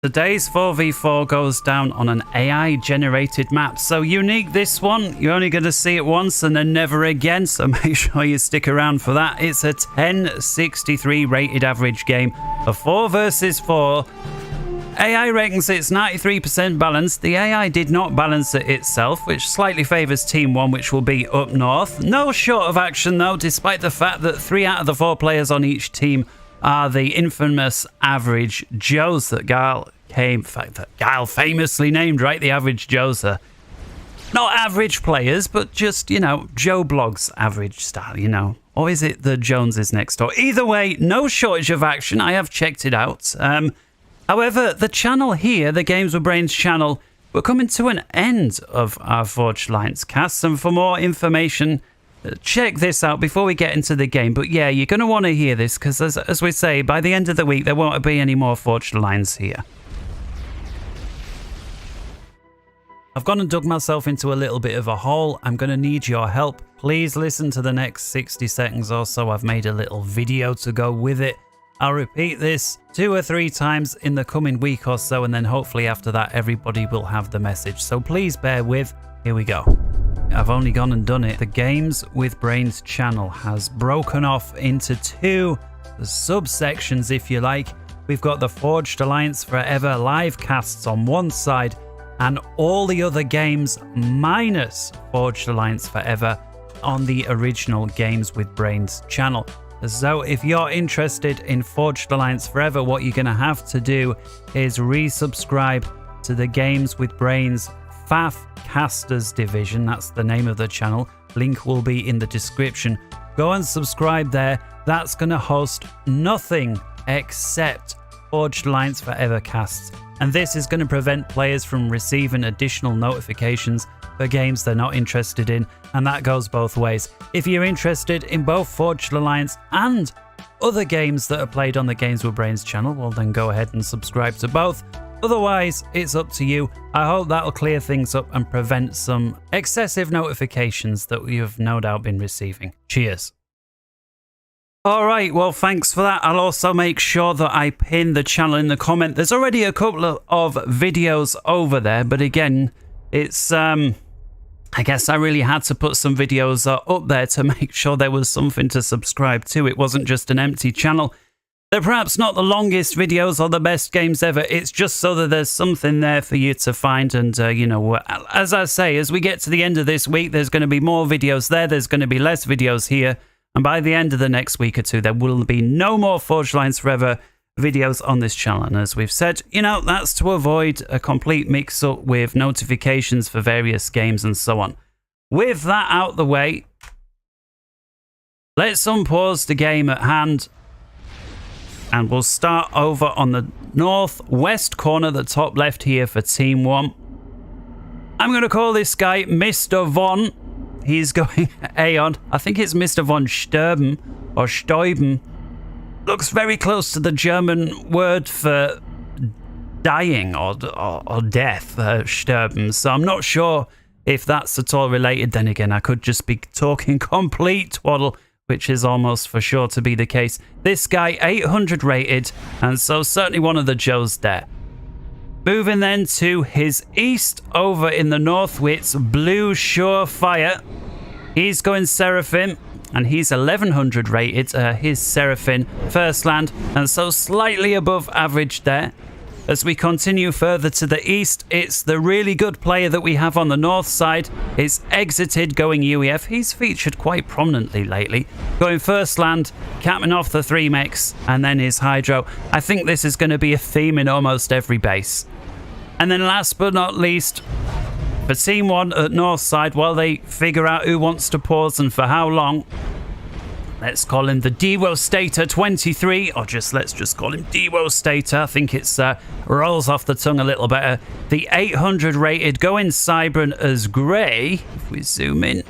Today's 4v4 goes down on an AI-generated map. So unique this one, you're only going to see it once and then never again, so make sure you stick around for that. It's a 1063 rated average game, a 4 versus 4. AI reckons it's 93% balanced. The AI did not balance it itself, which slightly favours Team 1, which will be up north. No short of action though, despite the fact that 3 out of the 4 players on each team are the infamous average Joes that Guile famously named, right? The average Joes are not average players, but just, you know, Joe Blogs average style, you know. Or is it the Joneses next door? Either way, no shortage of action. I have checked it out. However, the channel here, the Games with Brains channel, we're coming to an end of our Forged Alliance casts. And for more information, check this out before we get into the game. But yeah, you're going to want to hear this because, as we say, by the end of the week, there won't be any more Forged Alliance here. I've gone and dug myself into a little bit of a hole. I'm going to need your help. Please listen to the next 60 seconds or so. I've made a little video to go with it. I'll repeat this 2 or 3 times in the coming week or so, and then hopefully after that everybody will have the message. So please bear with. Here we go. I've only gone and done it. The Games with Brains channel has broken off into 2 subsections, if you like. We've got the Forged Alliance Forever live casts on one side, and all the other games minus Forged Alliance Forever on the original Games with Brains channel. So if you're interested in Forged Alliance Forever, what you're going to have to do is resubscribe to the Games with Brains FAF Cast Division. That's the name of the channel. Link will be in the description. Go and subscribe there. That's going to host nothing except Forged Alliance Forever casts. And this is going to prevent players from receiving additional notifications for games they're not interested in, and that goes both ways. If you're interested in both Forged Alliance and other games that are played on the Games with Brains channel, well then go ahead and subscribe to both. Otherwise, it's up to you. I hope that'll clear things up and prevent some excessive notifications that you've no doubt been receiving. Cheers. Alright, well thanks for that. I'll also make sure that I pin the channel in the comment. There's already a couple of videos over there, but again, it's I guess I really had to put some videos up there to make sure there was something to subscribe to. It wasn't just an empty channel. They're perhaps not the longest videos or the best games ever. It's just so that there's something there for you to find. And, you know, as I say, as we get to the end of this week, there's going to be more videos there. There's going to be less videos here. And by the end of the next week or two, there will be no more Forged Alliance Forever videos on this channel. And as we've said, you know, that's to avoid a complete mix-up with notifications for various games and so on. With that out the way, let's unpause the game at hand. And we'll start over on the northwest corner, the top left here for Team 1. I'm going to call this guy Mr. Von. He's going Aeon. I think it's Mr. Von Sterben or Stäuben. Looks very close to the German word for dying or death, Sterben. So I'm not sure if that's at all related. Then again, I could just be talking complete twaddle, which is almost for sure to be the case. This guy, 800 rated, and so certainly one of the Joes there. Moving then to his east, over in the Northwits, Blue Surefire. He's going Seraphim, and he's 1100 rated, his Seraphim first land, and so slightly above average there. As we continue further to the east, it's the really good player that we have on the north side. It's exited going UEF. He's featured quite prominently lately. Going first land, capping off the 3 mechs, and then his Hydro. I think this is going to be a theme in almost every base. And then last but not least, for Team 1 at north side, while they figure out who wants to pause and for how long, let's call him the Dewostator 23, or let's just call him Dewostator. I think it's rolls off the tongue a little better. The 800 rated going Cybran as grey. If we zoom in,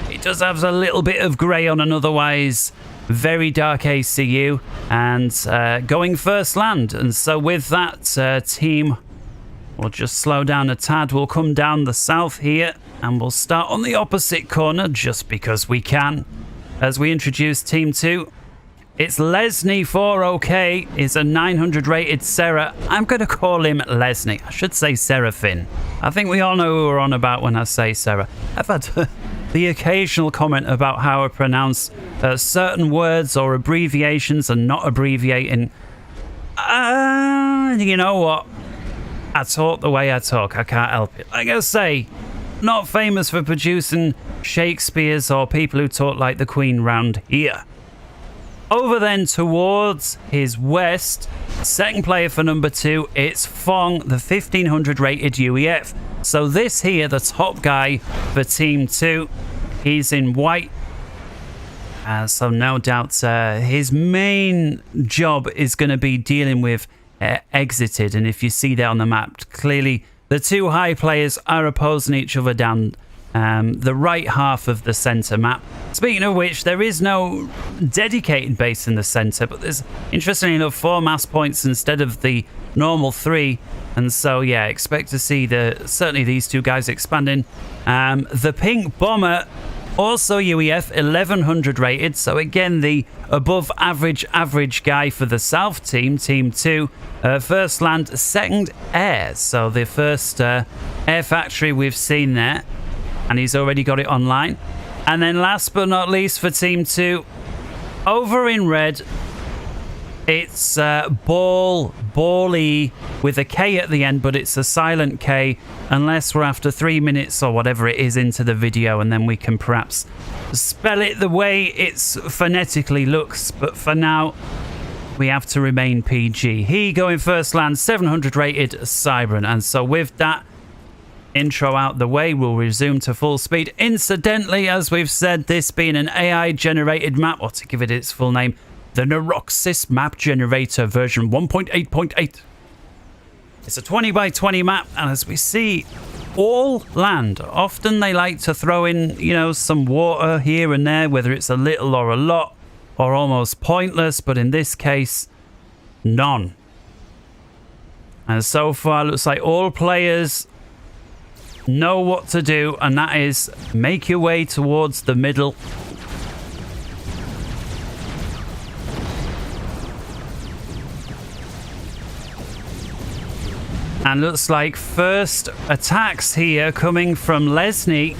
he does have a little bit of grey on an otherwise very dark ACU, and going first land. And so with that, team, we'll just slow down a tad. We'll come down the south here, and we'll start on the opposite corner just because we can. As we introduce Team 2, It's Lesney 4OK. It's a 900 rated Serra. I'm going to call him Lesney. I should say Seraphine. I think we all know who we're on about when I say Serra. I've had the occasional comment about how I pronounce certain words or abbreviations and not abbreviating. You know what? I talk the way I talk. I can't help it. Like I say, not famous for producing Shakespeare's or people who talk like the Queen round here. Over then towards his west, second player for number 2, it's Fong, the 1500 rated UEF. So this here, the top guy for team 2, he's in white. So no doubt his main job is going to be dealing with exited. And if you see there on the map, clearly the two high players are opposing each other down the right half of the center map. Speaking of which, there is no dedicated base in the center, but there's, interestingly enough, 4 mass points instead of the normal 3. And so, yeah, expect to see certainly these two guys expanding. The pink bomber, also UEF, 1100 rated. So again, the above average guy for the south team, team 2. First land, second air. So the first air factory we've seen there. And he's already got it online. And then last but not least for team 2, over in red, it's Bally with a K at the end, but it's a silent K, unless we're after 3 minutes or whatever it is into the video, and then we can perhaps spell it the way it's phonetically looks. But for now, we have to remain PG. He going first land, 700 rated Cybran. And so with that intro out the way, we'll resume to full speed. Incidentally, as we've said, this being an AI generated map, or to give it its full name, the Neuroxis map generator version 1.8.8. It's a 20 by 20 map, and as we see, all land. Often they like to throw in, you know, some water here and there, whether it's a little or a lot, or almost pointless, but in this case, none. And so far, looks like all players know what to do, and that is make your way towards the middle. And looks like first attacks here coming from Lesney.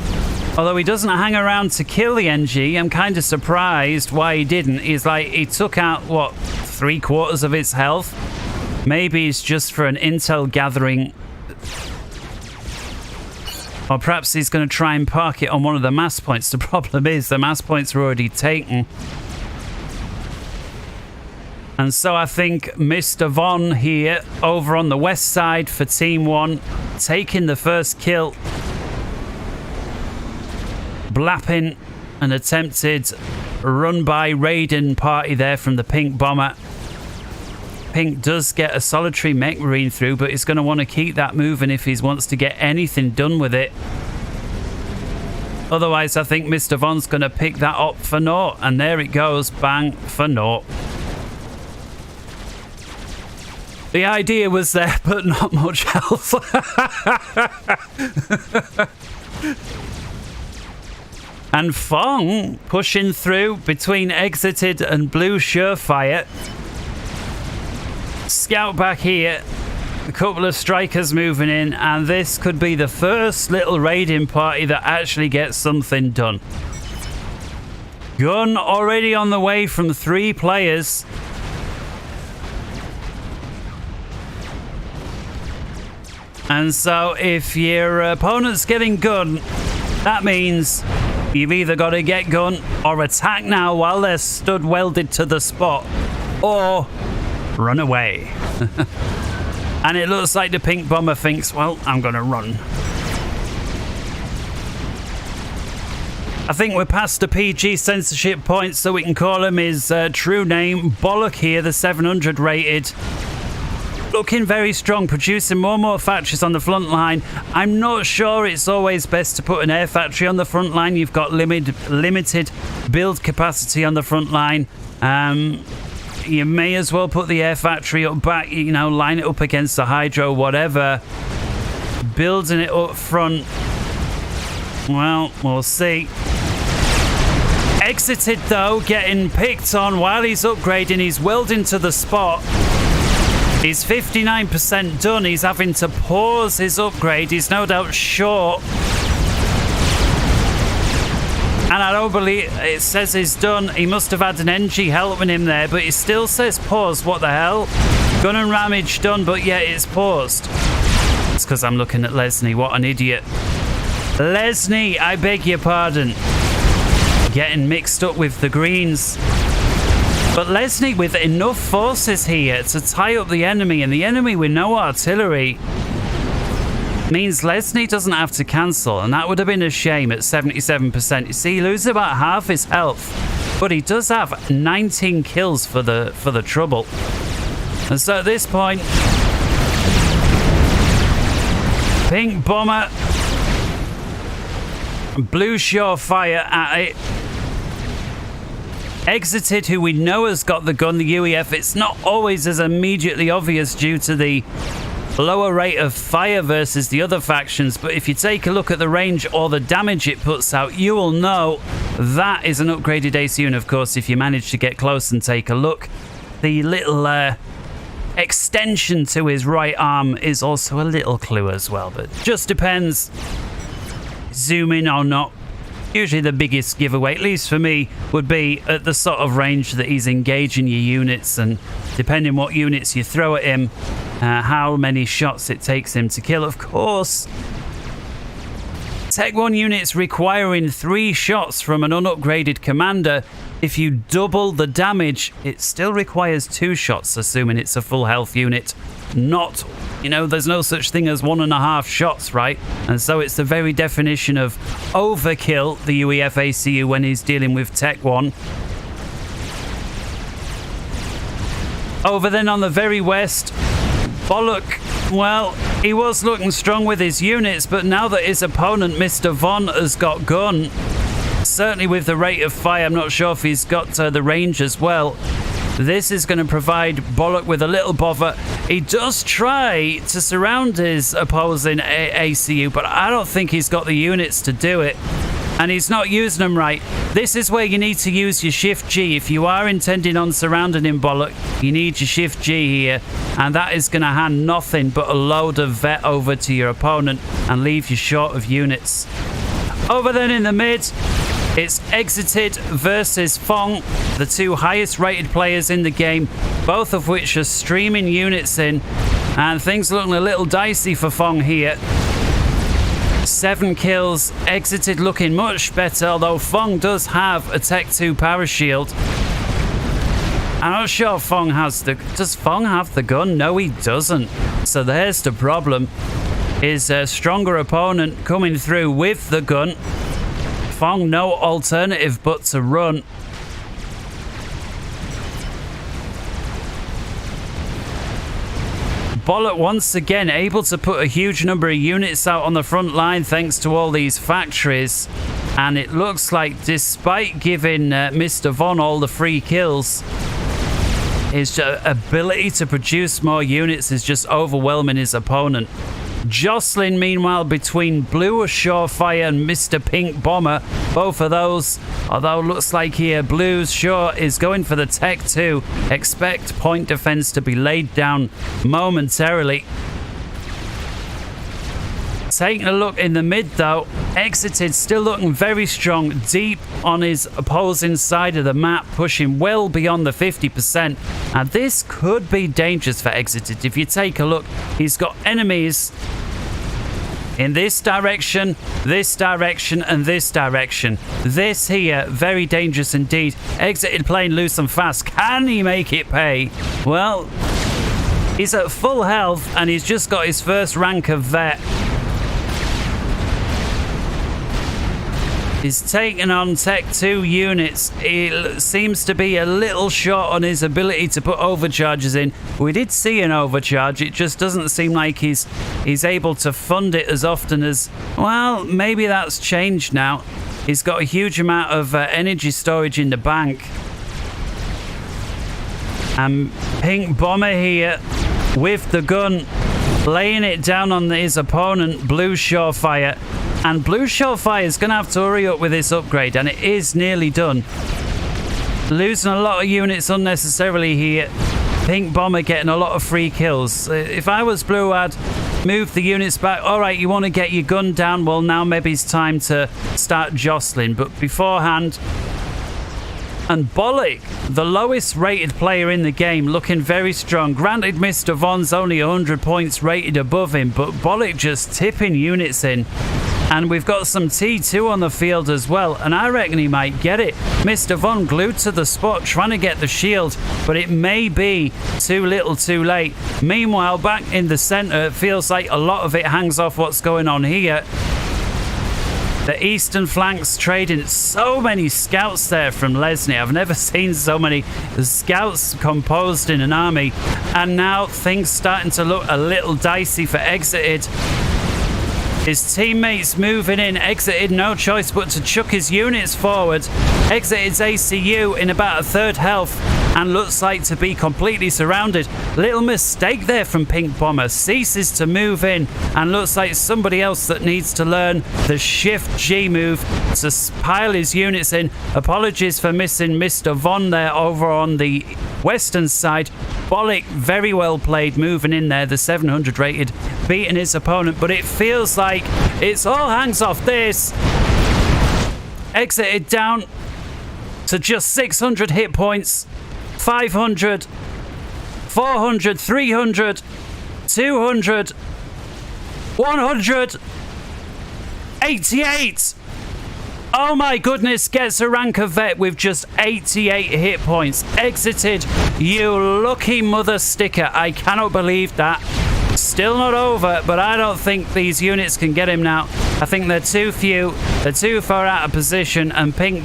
Although he doesn't hang around to kill the NG, I'm kind of surprised why he didn't. He's like, he took out, what, 3/4 of its health? Maybe it's just for an intel gathering. Or perhaps he's going to try and park it on one of the mass points. The problem is the mass points are already taken. And so I think Mr. Von here over on the west side for Team 1, taking the first kill. Blapping an attempted run by Raiden party there from the pink bomber. Pink does get a solitary mech marine through, but he's going to want to keep that moving if he wants to get anything done with it. Otherwise, I think Mr. Von's going to pick that up for naught. And there it goes, bang, for naught. The idea was there, but not much else. And Fong pushing through between exited and blue surefire. Scout back here, a couple of strikers moving in, and this could be the first little raiding party that actually gets something done. Gun already on the way from 3 players. And so if your opponent's getting gun, that means you've either got to get gun or attack now while they're stood welded to the spot, or run away. And it looks like the pink bomber thinks, well, I'm going to run. I think we're past the PG censorship point, so we can call him his true name. Bollock here, the 700 rated. Looking very strong, producing more and more factories on the front line. I'm not sure it's always best to put an air factory on the front line. You've got limited build capacity on the front line. You may as well put the air factory up back, you know, line it up against the hydro, whatever. Building it up front, well, we'll see. Exited though, getting picked on while he's upgrading. He's welding to the spot. He's 59% done. He's having to pause his upgrade. He's no doubt short. And I don't believe it says he's done. He must have had an NG helping him there, but it still says pause. What the hell? Gun and ramage done, but yet it's paused. It's because I'm looking at Lesney. What an idiot. Lesney, I beg your pardon. Getting mixed up with the greens. But Lesney with enough forces here to tie up the enemy, and the enemy with no artillery means Lesney doesn't have to cancel, and that would have been a shame at 77%. You see, he loses about half his health, but he does have 19 kills for the trouble. And so at this point, Pink Bomber, Blue Surefire at it. Exited, who we know has got the gun, the UEF. It's not always as immediately obvious due to the lower rate of fire versus the other factions, but if you take a look at the range or the damage it puts out, you will know that is an upgraded ACU. And of course, if you manage to get close and take a look, the little extension to his right arm is also a little clue as well, but just depends zoom in or not. Usually the biggest giveaway, at least for me, would be at the sort of range that he's engaging your units, and depending what units you throw at him, how many shots it takes him to kill. Of course, Tech 1 units requiring 3 shots from an unupgraded commander. If you double the damage, it still requires 2 shots, assuming it's a full health unit. Not, there's no such thing as 1.5 shots, right? And so it's the very definition of overkill, the UEF ACU, when he's dealing with Tech 1. Over then on the very west, Bollock, well, he was looking strong with his units, but now that his opponent, Mr. Von, has got gun, certainly with the rate of fire, I'm not sure if he's got the range as well. This is going to provide Bollock with a little bother. He does try to surround his opposing ACU, but I don't think he's got the units to do it. And he's not using them right. This is where you need to use your Shift G. If you are intending on surrounding him, Bollock, you need your Shift G here. And that is going to hand nothing but a load of vet over to your opponent and leave you short of units. Over then in the mid, it's Exited versus Fong, the 2 highest rated players in the game, both of which are streaming units in, and things looking a little dicey for Fong here. 7 kills, Exited looking much better, although Fong does have a Tech 2 power shield. I'm not sure Fong has does Fong have the gun? No, he doesn't. So there's the problem. His stronger opponent coming through with the gun. Fong no alternative but to run. Bollock once again able to put a huge number of units out on the front line thanks to all these factories, and it looks like despite giving Mr. Von all the free kills, his ability to produce more units is just overwhelming his opponent. Jostling, meanwhile, between Blue Surefire and Mr. Pink Bomber. Both of those, although looks like here Blue's Sure is going for the Tech 2. Expect point defense to be laid down momentarily. Taking a look in the mid though, Exited still looking very strong, deep on his opposing side of the map, pushing well beyond the 50%. And this could be dangerous for Exited. If you take a look, he's got enemies in this direction, and this direction. This here, very dangerous indeed. Exited playing loose and fast. Can he make it pay? Well, he's at full health and he's just got his first rank of vet. He's taking on Tech 2 units. He seems to be a little short on his ability to put overcharges in. We did see an overcharge. It just doesn't seem like he's able to fund it as often as... Well, maybe that's changed now. He's got a huge amount of energy storage in the bank. And Pink Bomber here with the gun. laying it down on his opponent, Blue Surefire. And Blue Surefire is going to have to hurry up with this upgrade, and it is nearly done. Losing a lot of units unnecessarily here. Pink Bomber getting a lot of free kills. If I was Blue, I'd move the units back. All right, you want to get your gun down? Well, now maybe it's time to start jostling. But beforehand... And Bollock, the lowest rated player in the game, looking very strong. Granted, Mr. Von's only 100 points rated above him, but Bollock just tipping units in. And we've got some T2 on the field as well, and I reckon he might get it. Mr. Von glued to the spot trying to get the shield, but it may be too little too late. Meanwhile, back in the center, it feels like a lot of it hangs off what's going on here. The eastern flanks trading so many scouts there from Lesney. I've never seen so many scouts composed in an army. And now things starting to look a little dicey for Exited. His teammates moving in. Exited no choice but to chuck his units forward. Exited's ACU in about a third health and looks like to be completely surrounded. Little mistake there from Pink Bomber. Ceases to move in and looks like somebody else that needs to learn the Shift G move to pile his units in. Apologies for missing Mr. Von there over on the western side. Bollock very well played moving in there, the 700 rated, beating his opponent, but it feels like it's all hangs off this. Exited down to just 600 hit points, 500, 400, 300, 200, 100, 88. Oh my goodness, gets a rank of vet with just 88 hit points. Exited, you lucky mother sticker. I cannot believe that. Still not over, but I don't think these units can get him now. I think they're too few, they're too far out of position, and Pink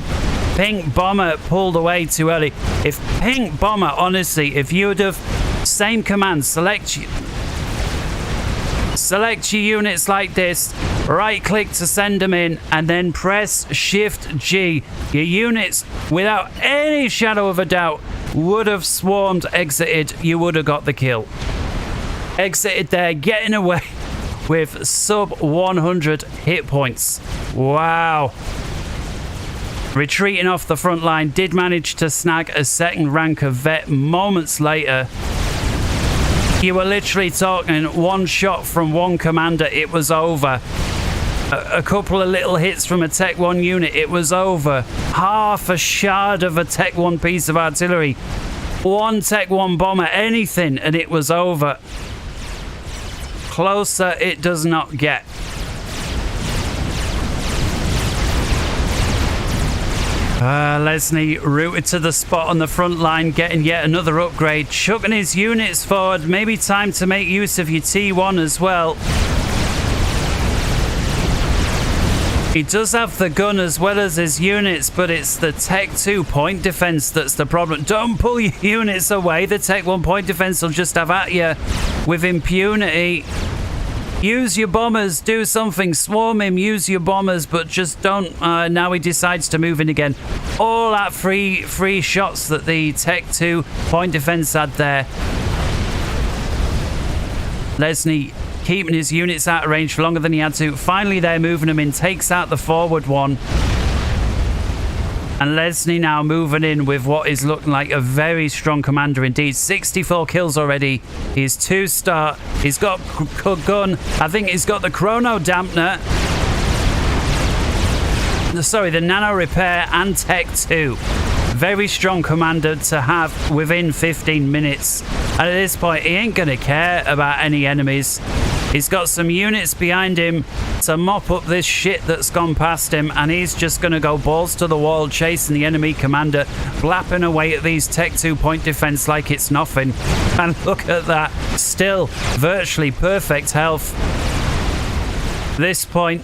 Bomber pulled away too early. If Pink Bomber, honestly, if you would have same command, select your units like this, right click to send them in, and then press Shift G. Your units, without any shadow of a doubt, would have swarmed Exited. You would have got the kill. Exited there, getting away with sub 100 hit points. Wow. Retreating off the front line, did manage to snag a second rank of vet moments later. You were literally talking one shot from one commander, it was over. A couple of little hits from a Tech 1 unit, it was over. Half a shard of a Tech 1 piece of artillery. One Tech 1 bomber, anything, and it was over. Closer it does not get. Lesney routed to the spot on the front line, getting yet another upgrade, chucking his units forward. Maybe time to make use of your T1 as well. He does have the gun as well as his units, but it's the Tech 2 point defense that's the problem. Don't pull your units away. The Tech 1 point defense will just have at you with impunity. Use your bombers, do something, swarm him, use your bombers, but just don't. Now he decides to move in again. All that free shots that the Tech 2 point defense had there. Lesney keeping his units out of range for longer than he had to. Finally they're moving them in, takes out the forward one. And Lesney now moving in with what is looking like a very strong commander indeed. 64 kills already. He's 2-star. He's got gun. I think he's got the chrono dampener. Sorry, the nano repair and Tech 2. Very strong commander to have within 15 minutes. And at this point, he ain't going to care about any enemies. He's got some units behind him to mop up this shit that's gone past him, and he's just going to go balls to the wall chasing the enemy commander, flapping away at these Tech 2 point defense like it's nothing. And look at that, still virtually perfect health. This point,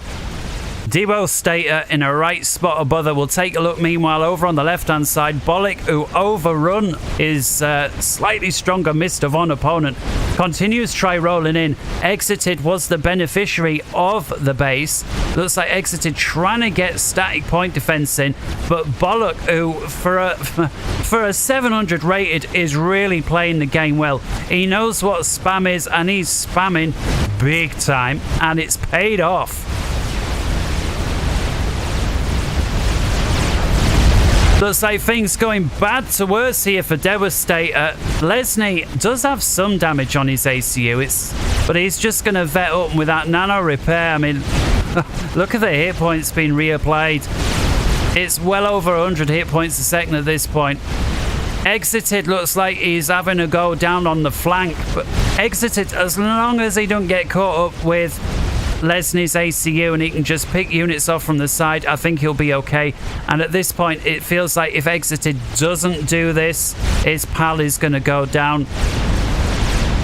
Devastator in a right spot above her. We'll take a look meanwhile over on the left hand side. Bollock, who overrun his slightly stronger Mr. Von opponent. continues to try rolling in. Exited was the beneficiary of the base. Looks like Exited trying to get static point defense in, but Bollock, who for a 700 rated is really playing the game well. He knows what spam is, and he's spamming big time, and it's paid off. Looks like things going bad to worse here for Devastator. Lesney does have some damage on his ACU, but he's just going to vet up with that nano repair. I mean, look at the hit points being reapplied. It's well over 100 hit points a second at this point. Exited looks like he's having a go down on the flank, but Exited, as long as he don't get caught up with Lesney's ACU and he can just pick units off from the side, I think he'll be okay. And at this point, it feels like if Exited doesn't do this, his pal is going to go down.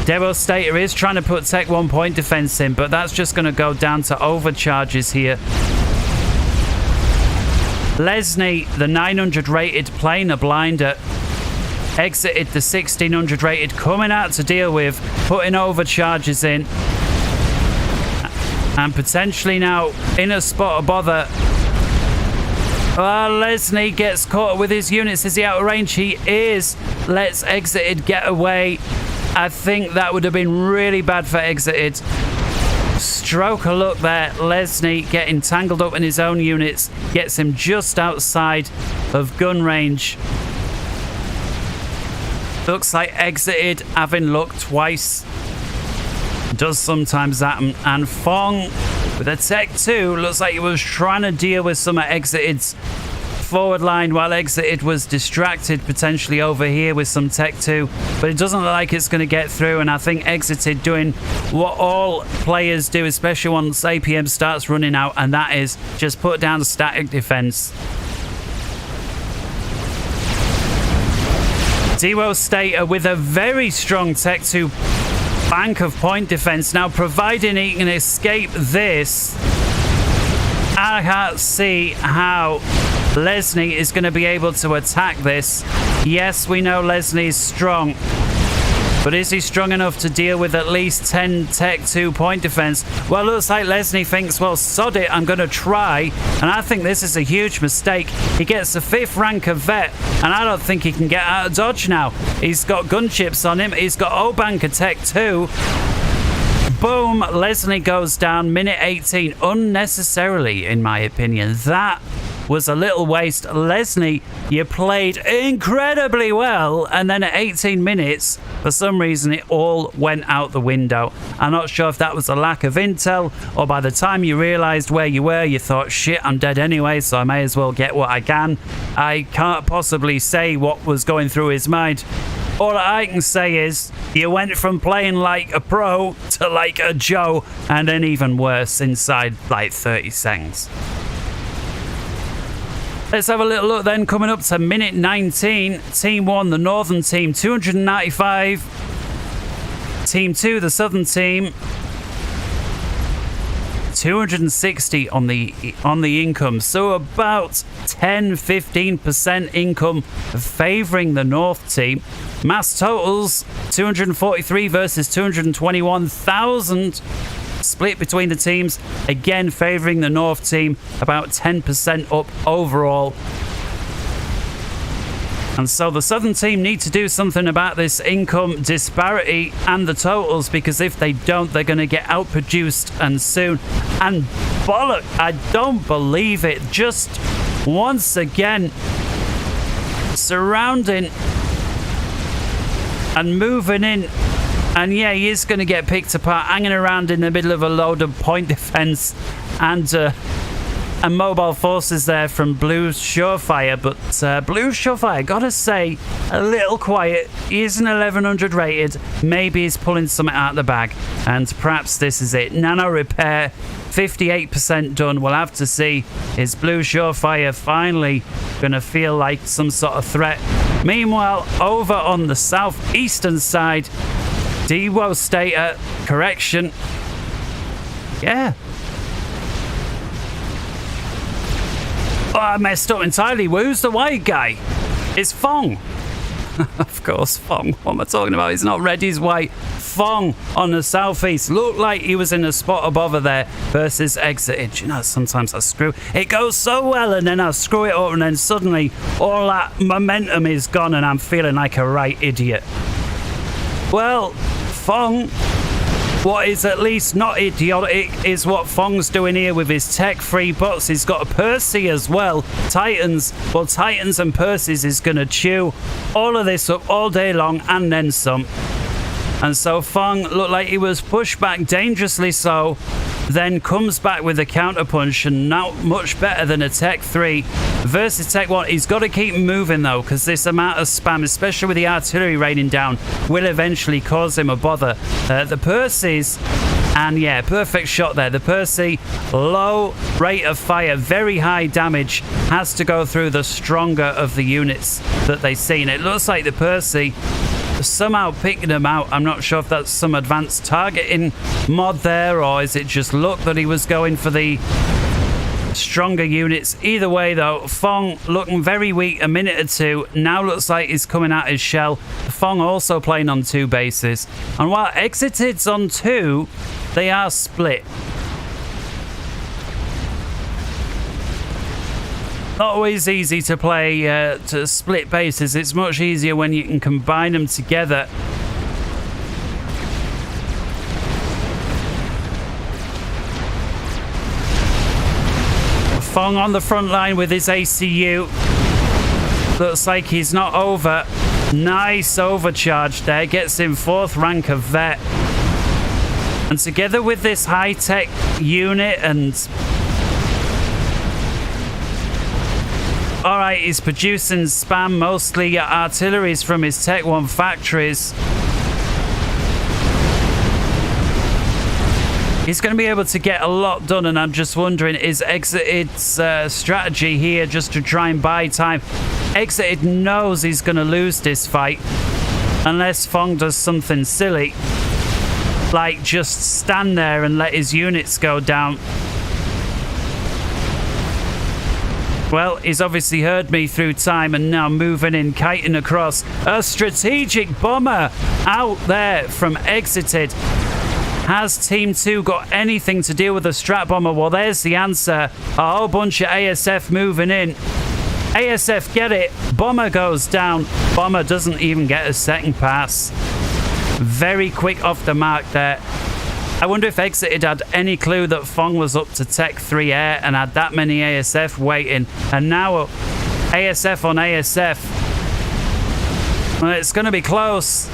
Devastator is trying to put Tech 1 point defense in, but that's just going to go down to overcharges here. Lesney, the 900 rated, playing a blinder. Exited, the 1600 rated, coming out to deal with, putting overcharges in. And potentially now in a spot of bother. Lesney gets caught with his units. Is he out of range? He is. Lets Exited get away. I think that would have been really bad for Exited. Stroke a look there. Lesney getting tangled up in his own units. Gets him just outside of gun range. Looks like Exited having luck twice. Does sometimes happen. And Fong with a Tech 2 looks like he was trying to deal with some of Exited's forward line while Exited was distracted potentially over here with some Tech 2, but it doesn't look like it's going to get through. And I think Exited doing what all players do, especially once APM starts running out, and that is just put down static defense. Devastator with a very strong Tech 2 bank of point defense. Now, providing he can escape this, I can't see how Lesney is going to be able to attack this. Yes, we know Lesney is strong, but is he strong enough to deal with at least 10 Tech 2 point defense? Well, looks like Lesney thinks, well, sod it, I'm going to try. And I think this is a huge mistake. He gets the 5th rank of vet, and I don't think he can get out of dodge now. He's got gunships on him. He's got O-Bank of Tech 2. Boom, Lesney goes down, minute 18, unnecessarily, in my opinion. That was a little waste. Lesney, you played incredibly well, and then at 18 minutes, for some reason, it all went out the window. I'm not sure if that was a lack of intel, or by the time you realized where you were, you thought, shit, I'm dead anyway, so I may as well get what I can. I can't possibly say what was going through his mind. All I can say is, you went from playing like a pro to like a Joe, and then even worse inside like 30 seconds. Let's have a little look then, coming up to minute 19. Team 1, the Northern team, 295. Team 2, the Southern team, 260 on the income. So about 10-15% income favouring the North team. Mass totals, 243 versus 221,000. Split between the teams, again favouring the North team, about 10% up overall. And so the Southern team need to do something about this income disparity and the totals, because if they don't, they're going to get outproduced and soon. And bollock, I don't believe it, just once again surrounding and moving in. And yeah, he is going to get picked apart, hanging around in the middle of a load of point defense and mobile forces there from Blue Surefire. But Blue Surefire, gotta say, a little quiet. He is an 1100 rated. Maybe he's pulling something out of the bag, and perhaps this is it. Nano repair, 58% done. We'll have to see. Is Blue Surefire finally going to feel like some sort of threat? Meanwhile, over on the southeastern side, Devastator, correction. Yeah. Oh, I messed up entirely. Who's the white guy? It's Fong. Of course, Fong. What am I talking about? He's not red, he's white. Fong on the southeast. Looked like he was in a spot above her there versus exited. You know, sometimes I screw. It goes so well and then I screw it up and then suddenly all that momentum is gone and I'm feeling like a right idiot. Well, Fong, what is at least not idiotic is what Fong's doing here with his tech-free bots. He's got a Percy as well. Titans. Well, Titans and Percys is going to chew all of this up all day long and then some. And so Fong looked like he was pushed back dangerously so, then comes back with a counterpunch and not much better than a Tech 3 versus Tech 1. He's got to keep moving though, because this amount of spam, especially with the artillery raining down, will eventually cause him a bother. The Percys, and yeah, perfect shot there. The Percy, low rate of fire, very high damage, has to go through the stronger of the units that they've seen. It looks like the Percy somehow picking them out. I'm not sure if that's some advanced targeting mod there or is it just luck that he was going for the stronger units. Either way though, Fong looking very weak a minute or two, now looks like he's coming out his shell. Fong also playing on 2 bases, and while Exited's on 2, they are split. Not always easy to play to split bases. It's much easier when you can combine them together. Fong on the front line with his ACU. Looks like he's not over. Nice overcharge there. Gets him 4th rank of vet. And together with this high-tech unit and... Alright, he's producing spam, mostly artilleries from his Tech 1 factories. He's going to be able to get a lot done, and I'm just wondering, is Exited's strategy here just to try and buy time? Exited knows he's going to lose this fight unless Fong does something silly, like just stand there and let his units go down. Well, he's obviously heard me through time and now moving in, kiting across. A strategic bomber out there from Exited. Has Team 2 got anything to deal with the strat bomber? Well, there's the answer. A whole bunch of ASF moving in. ASF get it. Bomber goes down. Bomber doesn't even get a second pass. Very quick off the mark there. I wonder if Exited had any clue that Fong was up to Tech 3 Air and had that many ASF waiting. And now ASF on ASF. Well, it's going to be close.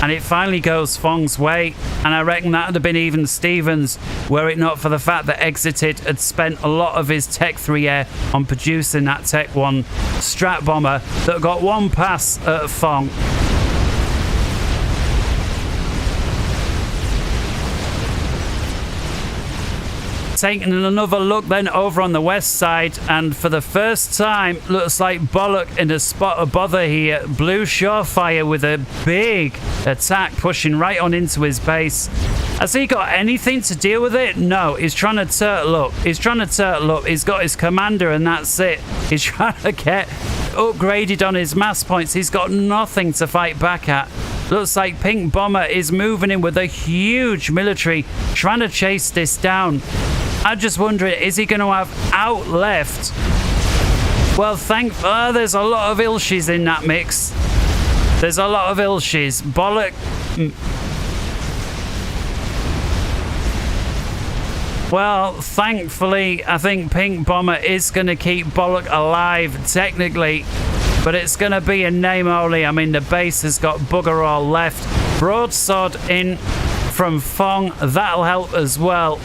And it finally goes Fong's way. And I reckon that would have been even Stevens were it not for the fact that Exited had spent a lot of his Tech 3 Air on producing that Tech 1 strat bomber that got 1 pass at Fong. Taking another look then over on the west side, and for the first time looks like Bollock in a spot of bother here. Blue Surefire with a big attack pushing right on into his base. Has he got anything to deal with it? No, he's trying to turtle up. He's got his commander and that's it. He's trying to get upgraded on his mass points. He's got nothing to fight back at. Looks like Pink Bomber is moving in with a huge military, trying to chase this down. I'm just wondering, is he going to have out left? Well, there's a lot of Ilshis in that mix. There's a lot of Ilshis. Bollock. Well, thankfully, I think Pink Bomber is going to keep Bollock alive, technically. But it's going to be a name only. I mean, the base has got bugger all left. Broadsword in from Fong. That'll help as well.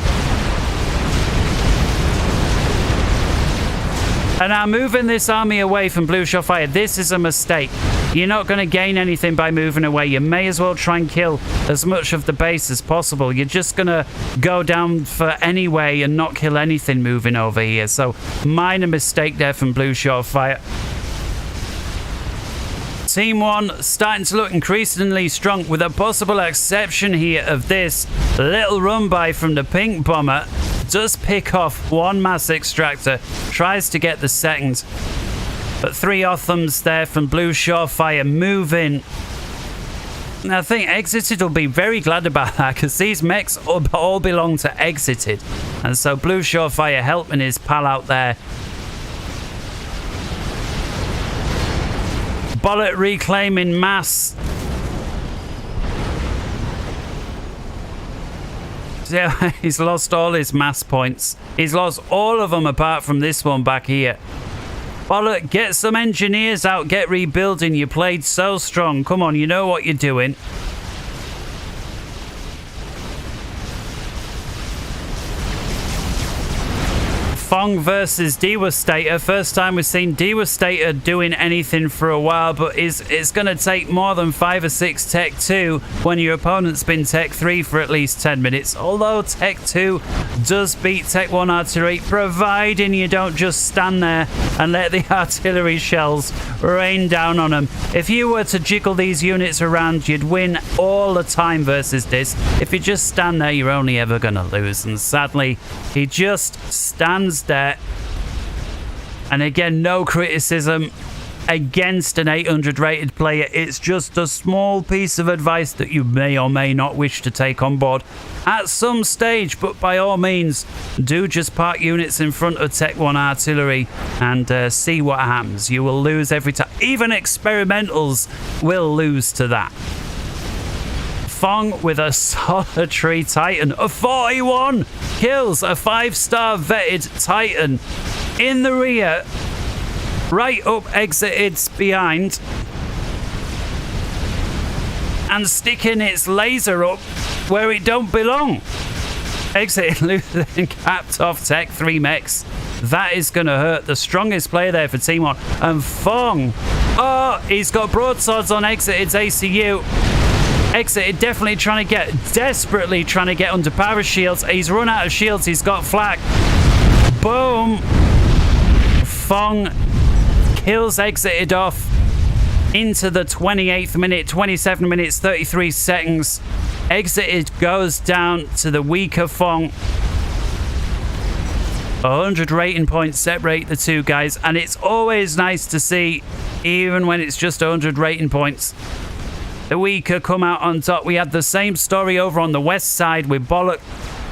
And now moving this army away from Blue Surefire, this is a mistake. You're not going to gain anything by moving away. You may as well try and kill as much of the base as possible. You're just going to go down for anyway and not kill anything moving over here. So minor mistake there from Blue Surefire. Team 1 starting to look increasingly strong, with a possible exception here of this little run by from the Pink Bomber. Does pick off 1 mass extractor, tries to get the second. But 3 Othams there from Blue Surefire moving. I think Exited will be very glad about that because these mechs all belong to Exited. And so Blue Surefire helping his pal out there. Bollock reclaiming mass. Yeah, he's lost all his mass points. He's lost all of them apart from this one back here. Bollock, get some engineers out, get rebuilding. You played so strong. Come on, you know what you're doing. Fong versus Devastator. First time we've seen Devastator doing anything for a while, but it's going to take more than 5 or 6 Tech 2 when your opponent's been Tech 3 for at least 10 minutes. Although Tech 2 does beat Tech 1 artillery, providing you don't just stand there and let the artillery shells rain down on them. If you were to jiggle these units around, you'd win all the time versus this. If you just stand there, you're only ever going to lose. And sadly, he just stands there. And again, no criticism against an 800 rated player. It's just a small piece of advice that you may or may not wish to take on board at some stage, but by all means do just park units in front of Tech 1 artillery and see what happens. You will lose every time. Even experimentals will lose to that. Fong with a solitary Titan, a 41 kills a 5-star vetted Titan in the rear, right up Exited's behind, and sticking its laser up where it don't belong. Exited losing capped off Tech 3 mechs. That is going to hurt. The strongest player there for Team 1. And Fong, oh, he's got broadswords on Exited's ACU. Exited definitely desperately trying to get under power shields. He's run out of shields. He's got flak. Boom. Fong kills Exited off into the 28th minute, 27 minutes, 33 seconds. Exited goes down to the weaker Fong. 100 rating points separate the two guys, and it's always nice to see, even when it's just 100 rating points, the weaker come out on top. We had the same story over on the west side with Bollock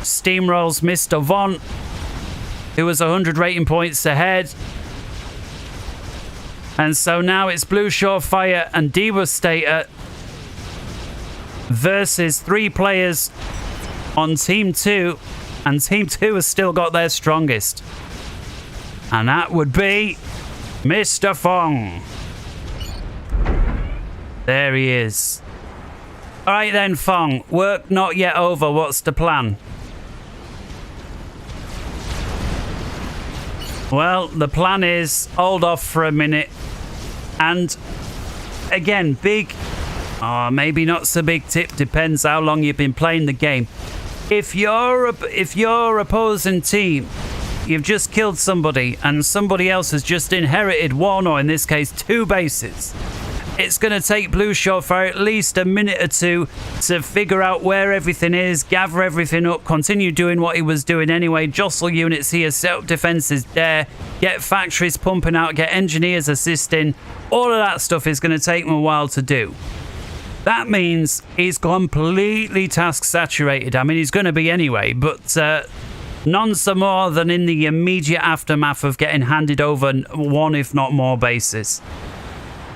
steamrolls Mr. Von, who was 100 rating points ahead. And so now it's Blue Surefire and Devastator versus 3 players on Team 2. And Team 2 has still got their strongest. And that would be Mr. Fong. There he is. Alright then, Fong. Work not yet over. What's the plan? Well, the plan is hold off for a minute. And again, big, maybe not so big tip, depends how long you've been playing the game. If your opposing team, you've just killed somebody and somebody else has just inherited 1, or in this case 2 bases, it's going to take Blue Surefire at least a minute or 2 to figure out where everything is, gather everything up, continue doing what he was doing anyway, jostle units here, set up defenses there, get factories pumping out, get engineers assisting. All of that stuff is going to take him a while to do. That means he's completely task saturated. I mean, he's going to be anyway, but none so more than in the immediate aftermath of getting handed over 1, if not more, bases.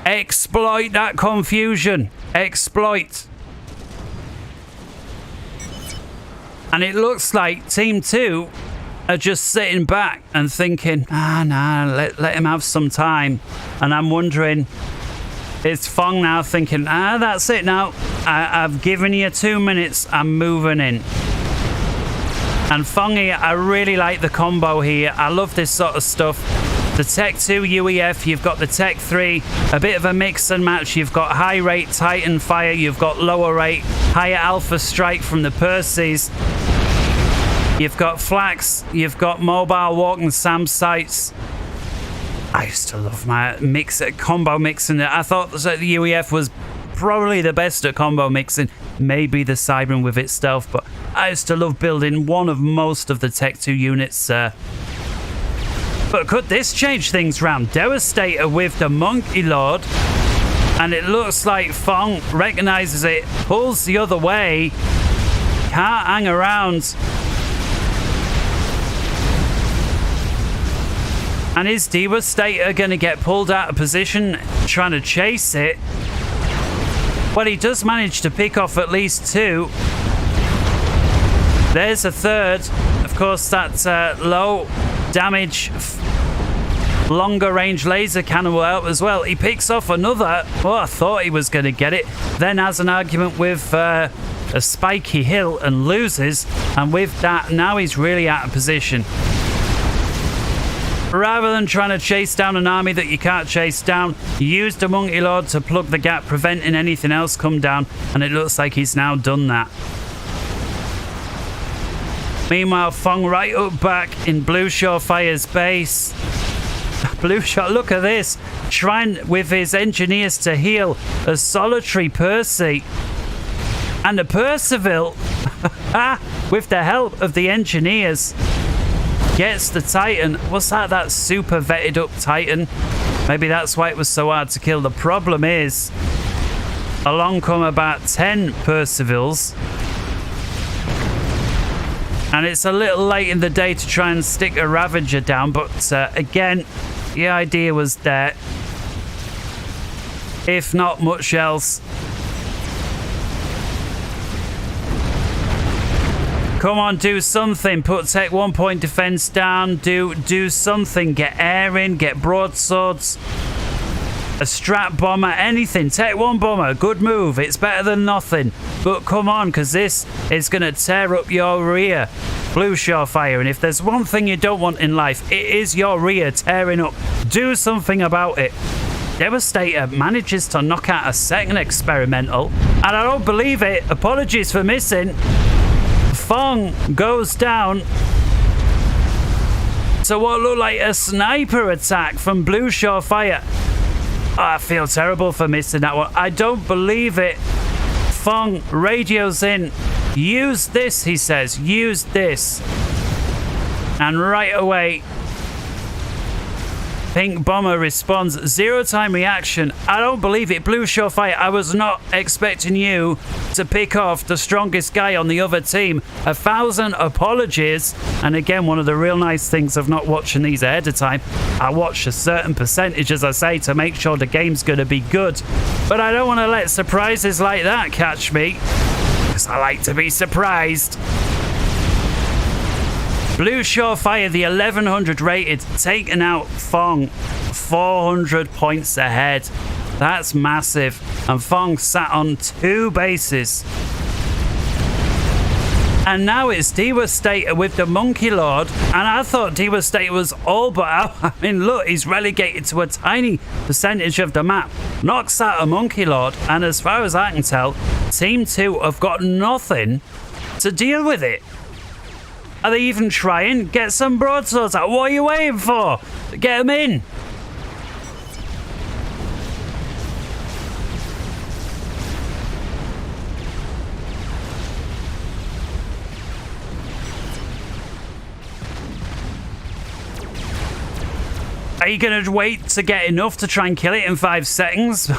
Exploit that confusion. Exploit. And it looks like Team 2 are just sitting back and thinking, let him have some time. And I'm wondering, is Fong now thinking, that's it now. I've given you 2 minutes. I'm moving in. And Fong here, I really like the combo here. I love this sort of stuff. The Tech 2 UEF, you've got the Tech 3, a bit of a mix and match. You've got high rate Titan fire, you've got lower rate, higher alpha strike from the Perseus. You've got flax, you've got mobile walk and SAM sites. I used to love my combo mixing. I thought the UEF was probably the best at combo mixing, maybe the Cybran with its stealth, but I used to love building one of most of the Tech 2 units. But But could this change things round? Devastator with the Monkey Lord. And it looks like Fong recognizes it, pulls the other way. Can't hang around. And is Devastator going to get pulled out of position trying to chase it? Well, he does manage to pick off at least 2. There's a 3rd. Of course, that low damage, longer range laser cannon will help as well. He picks off another. Oh, I thought he was going to get it. Then has an argument with a spiky hill and loses. And with that, now he's really out of position. Rather than trying to chase down an army that you can't chase down, use the Monkey Lord to plug the gap, preventing anything else come down, and it looks like he's now done that. Meanwhile, Fong right up back in Blue Shorefire's base. Blue Shot, look at this, trying with his engineers to heal a solitary Percy. And a Percival, with the help of the engineers, gets the Titan. What's that? That super vetted up Titan. Maybe that's why it was so hard to kill. The problem is, along come about 10 Percivals. And it's a little late in the day to try and stick a Ravager down. But again, the idea was there. If not much else. Come on, do something. Put Tech 1 point defense down. Do something. Get air in. Get broadswords. A strap bomber. Anything. Tech 1 bomber. Good move. It's better than nothing. But come on, because this is going to tear up your rear. Blue Shorefire. And if there's one thing you don't want in life, it is your rear tearing up. Do something about it. Devastator manages to knock out a second experimental. And I don't believe it. Apologies for missing. Fong goes down to what looked like a sniper attack from Blue Shorefire. Oh, I feel terrible for missing that one. I don't believe it. Fong radios in. Use this, he says. Use this. And right away, Pink Bomber responds. 0 time reaction. I don't believe it. Blue Shorefire, I was not expecting you to pick off the strongest guy on the other team. 1,000 apologies. And again, one of the real nice things of not watching these ahead of time, I watch a certain percentage, as I say, to make sure the game's going to be good. But I don't want to let surprises like that catch me, because I like to be surprised. Blue Shorefire, the 1100 rated, taking out Fong 400 points ahead. That's massive. And Fong sat on 2 bases. And now it's Devastator with the Monkey Lord. And I thought Devastator was all but out. I mean, look, he's relegated to a tiny percentage of the map. Knocks out a Monkey Lord. And as far as I can tell, Team 2 have got nothing to deal with it. Are they even trying? Get some broadswords out. What are you waiting for? Get them in. Are you going to wait to get enough to try and kill it in 5 seconds?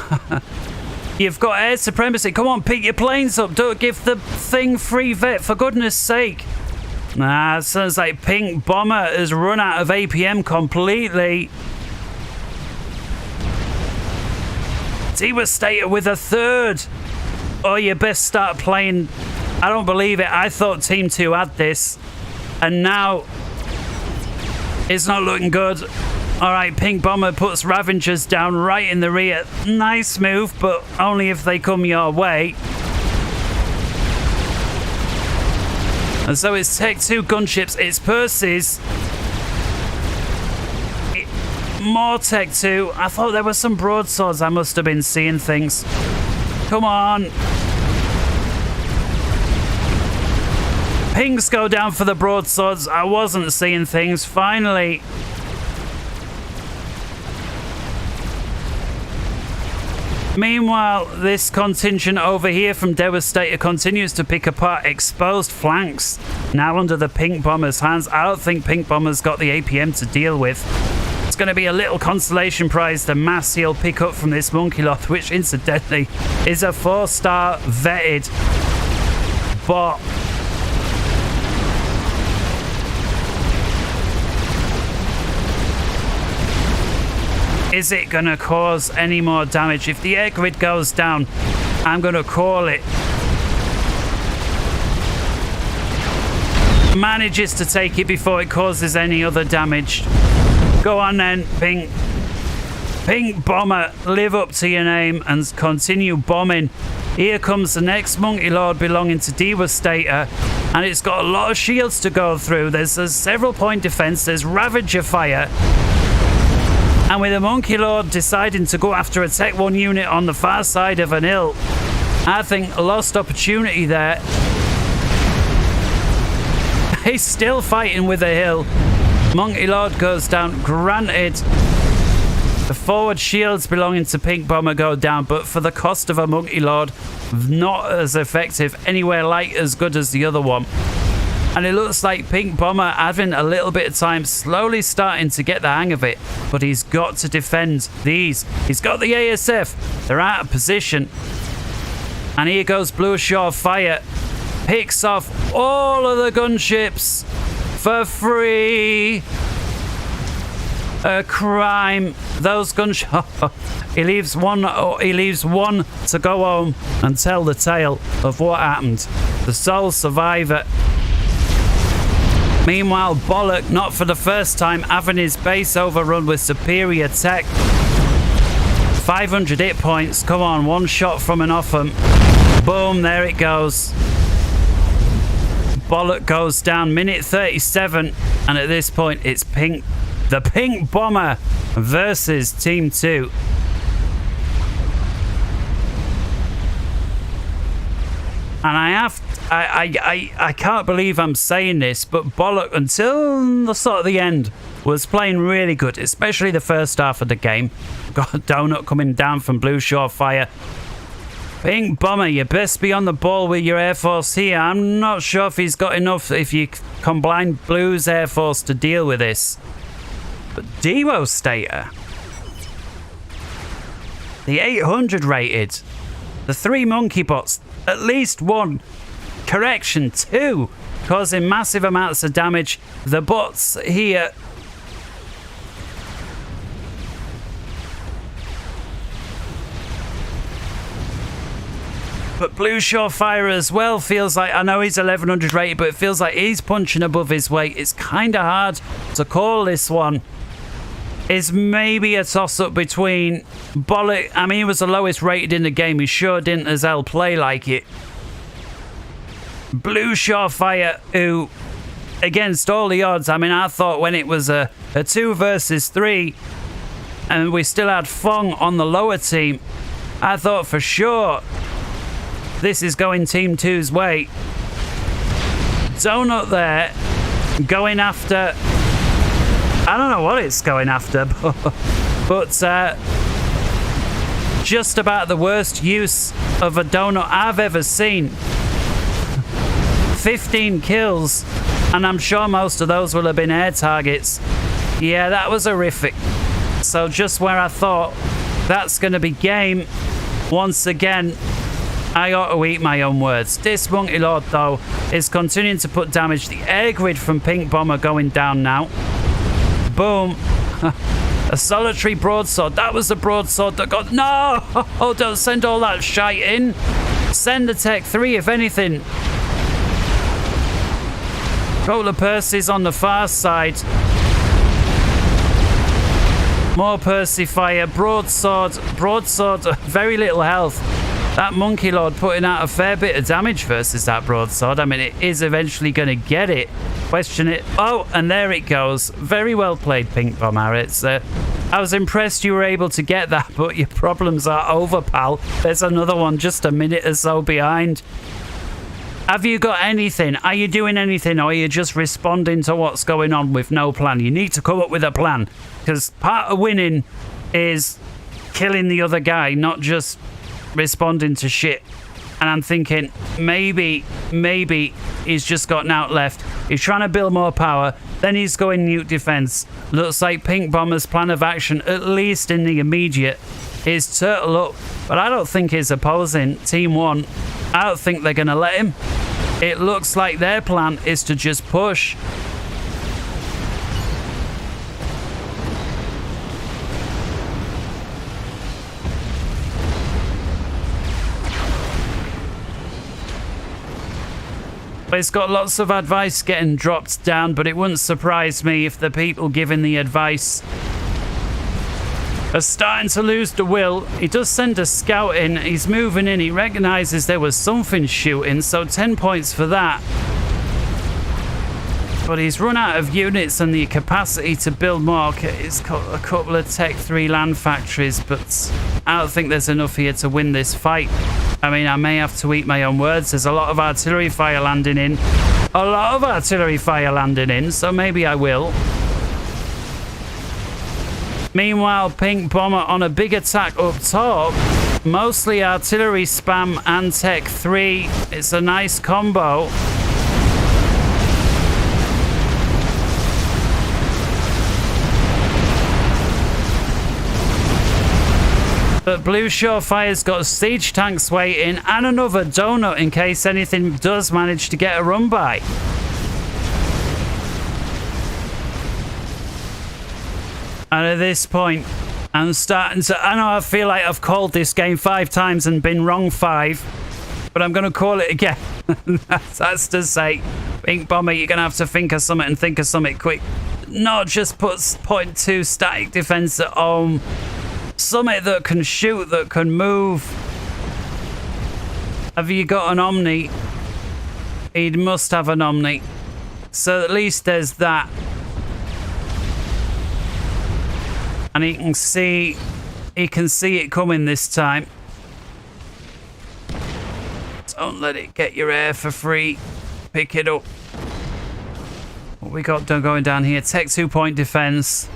You've got air supremacy. Come on, pick your planes up. Don't give the thing free vet, for goodness sake. Nah, it sounds like Pink Bomber has run out of APM completely. Devastator with a 3rd. Oh, you best start playing. I don't believe it. I thought Team 2 had this. And now it's not looking good. All right, Pink Bomber puts Ravengers down right in the rear. Nice move, but only if they come your way. And so it's Tech 2 gunships, it's Percy's. More Tech 2. I thought there were some broadswords. I must have been seeing things. Come on. Pinks go down for the broadswords. I wasn't seeing things. Finally. Meanwhile, this contingent over here from Devastator continues to pick apart exposed flanks. Now under the Pink Bomber's hands. I don't think Pink Bomber's got the APM to deal with. It's going to be a little consolation prize, the mass he'll pick up from this Monkey Lord, which incidentally is a 4-star vetted bot. Is it going to cause any more damage? If the air grid goes down, I'm going to call it. Manages to take it before it causes any other damage. Go on then, Pink Bomber, live up to your name and continue bombing. Here comes the next Monkey Lord belonging to Devastator, and it's got a lot of shields to go through. There's a several point defense, there's Ravager fire. And with the Monkey Lord deciding to go after a Tech 1 unit on the far side of an hill, I think a lost opportunity there. He's still fighting with a hill. Monkey Lord goes down. Granted, the forward shields belonging to Pink Bomber go down, but for the cost of a Monkey Lord, not as effective, anywhere like as good as the other one. And it looks like Pink Bomber having a little bit of time, slowly starting to get the hang of it. But he's got to defend these. He's got the ASF. They're out of position. And here goes Blue Shore Fire. Picks off all of the gunships for free. A crime. Those gunships. He leaves one to go home and tell the tale of what happened. The sole survivor. Meanwhile, Bollock, not for the first time, having his base overrun with superior tech. 500 hit points. Come on, one shot from an off him. Boom, there it goes. Bollock goes down. Minute 37. And at this point, it's the Pink Bomber versus Team 2. And I can't believe I'm saying this, but Bollock, until the sort of the end, was playing really good, especially the first half of the game. Got a donut coming down from Blue Shore Fire. Pink Bomber, you best be on the ball with your Air Force here. I'm not sure if he's got enough, if you combine Blue's Air Force to deal with this. But Devastator, the 800 rated, the 3 monkey bots, at least 1. Correction, 2, causing massive amounts of damage. The bots here. But Blue Shore Fire as well feels like, I know he's 1100 rated, but it feels like he's punching above his weight. It's kind of hard to call this one. It's maybe a toss-up between Bollock. I mean, he was the lowest rated in the game. He sure didn't as hell play like it. Blue Shore Fire, who, against all the odds, I mean, I thought when it was a 2 versus 3, and we still had Fong on the lower team, I thought for sure this is going Team 2's way. Donut there, going after, I don't know what it's going after, but just about the worst use of a donut I've ever seen. 15 kills, and I'm sure most of those will have been air targets. Yeah, that was horrific. So just where I thought that's going to be game, once again, I ought to eat my own words. This Monkey Lord, though, is continuing to put damage. The air grid from Pink Bomber going down now. Boom. A solitary broadsword. That was the broadsword that got... No! Oh, don't send all that shite in. Send the Tech 3, if anything. Roller Percy's on the far side. More Percy fire. Broadsword. Broadsword. Very little health. That Monkey Lord putting out a fair bit of damage versus that broadsword. I mean, it is eventually going to get it. Question it. Oh, and there it goes. Very well played, Pink Bomber. It's, I was impressed you were able to get that, but your problems are over, pal. There's another one just a minute or so behind. Have you got anything? Are you doing anything, or are you just responding to what's going on with no plan? You need to come up with a plan, because part of winning is killing the other guy, not just responding to shit. And I'm thinking, maybe he's just got out left. He's trying to build more power. Then he's going nuke defense. Looks like Pink Bomber's plan of action, at least in the immediate, is turtle up. But I don't think his opposing, Team 1, I don't think they're going to let him. It looks like their plan is to just push. It's got lots of advice getting dropped down, but it wouldn't surprise me if the people giving the advice are starting to lose the will. He does send a scout in. He's moving in. He recognizes there was something shooting, so 10 points for that. But he's run out of units and the capacity to build more. He's got a couple of Tech 3 land factories, but I don't think there's enough here to win this fight. I mean, I may have to eat my own words. There's a lot of artillery fire landing in. So maybe I will. Meanwhile, Pink Bomber on a big attack up top. Mostly artillery spam and Tech 3. It's a nice combo. But Blue Shorefire's got siege tanks waiting and another donut in case anything does manage to get a run by. And at this point, I'm starting to... I know I feel like I've called this game 5 times and been wrong 5. But I'm going to call it again. That's to say, Pink Bomber, you're going to have to think of something and think of something quick. Not just put point 2 static defense at home. Something that can shoot, that can move. Have you got an Omni? He must have an Omni. So at least there's that. And he can see it coming this time. Don't let it get your air for free. Pick it up. What we got going down here? Tech 2 point defense.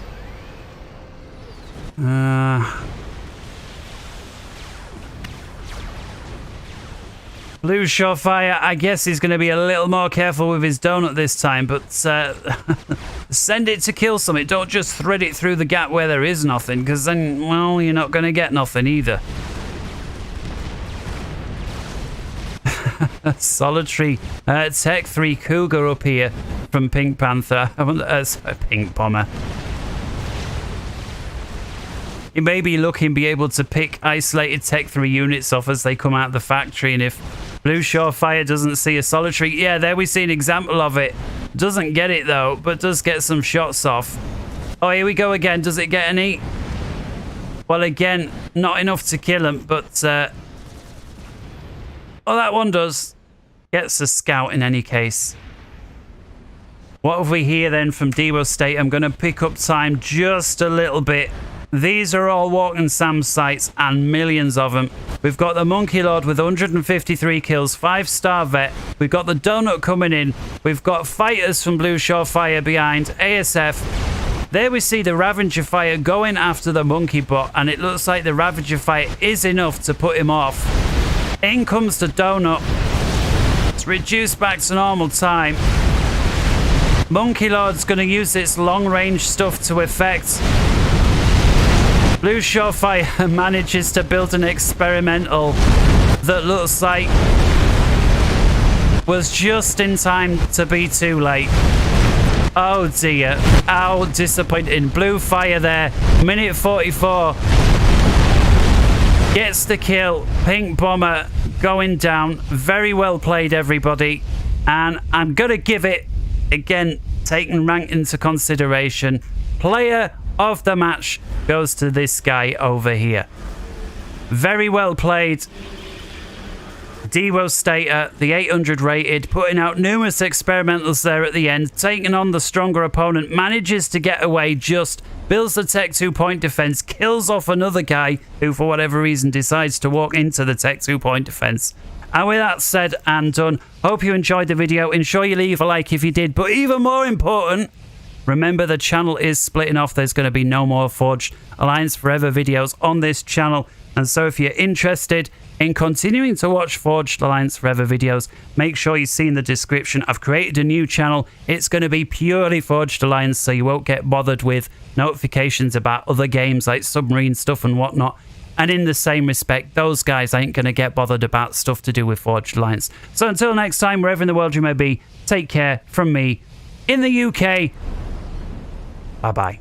Blue Shorefire, I guess he's going to be a little more careful with his donut this time, but send it to kill something. Don't just thread it through the gap where there is nothing, because then, well, you're not going to get nothing either. Solitary Tech 3 Cougar up here from Pink Panther. Pink Bomber. You may be looking be able to pick isolated Tech 3 units off as they come out of the factory, and if Blue Shorefire doesn't see a solitary, yeah, there we see an example of it. Doesn't get it though, but does get some shots off. Oh, here we go again. Does it get any? Well, again, not enough to kill him, but oh, that one does. Gets a scout in any case. What have we here then from Dewo State? I'm going to pick up time just a little bit. These are all Walking Sam sites and millions of them. We've got the Monkey Lord with 153 kills, 5-star vet. We've got the Donut coming in. We've got fighters from Blue Shorefire behind, ASF. There we see the Ravager Fire going after the Monkey Bot, and it looks like the Ravager Fire is enough to put him off. In comes the Donut. It's reduced back to normal time. Monkey Lord's going to use its long-range stuff to effect. Blue Shorefire manages to build an experimental that looks like was just in time to be too late. Oh dear, how disappointing. Blue Fire there, minute 44. Gets the kill. Pink Bomber going down. Very well played, everybody. And I'm going to give it, again, taking rank into consideration, player of the match goes to this guy over here. Very well played. Dewo Stater, the 800 rated, putting out numerous experimentals there at the end, taking on the stronger opponent, manages to get away, just builds the Tech 2 point defense, kills off another guy who for whatever reason decides to walk into the Tech 2 point defense. And with that said and done, hope you enjoyed the video. Ensure you leave a like if you did, but even more important, Remember, the channel is splitting off. There's going to be no more Forged Alliance Forever videos on this channel. And so if you're interested in continuing to watch Forged Alliance Forever videos, make sure you see in the description, I've created a new channel. It's going to be purely Forged Alliance, so you won't get bothered with notifications about other games like submarine stuff and whatnot. And in the same respect, those guys ain't going to get bothered about stuff to do with Forged Alliance. So until next time, wherever in the world you may be, take care from me in the UK. Bye-bye.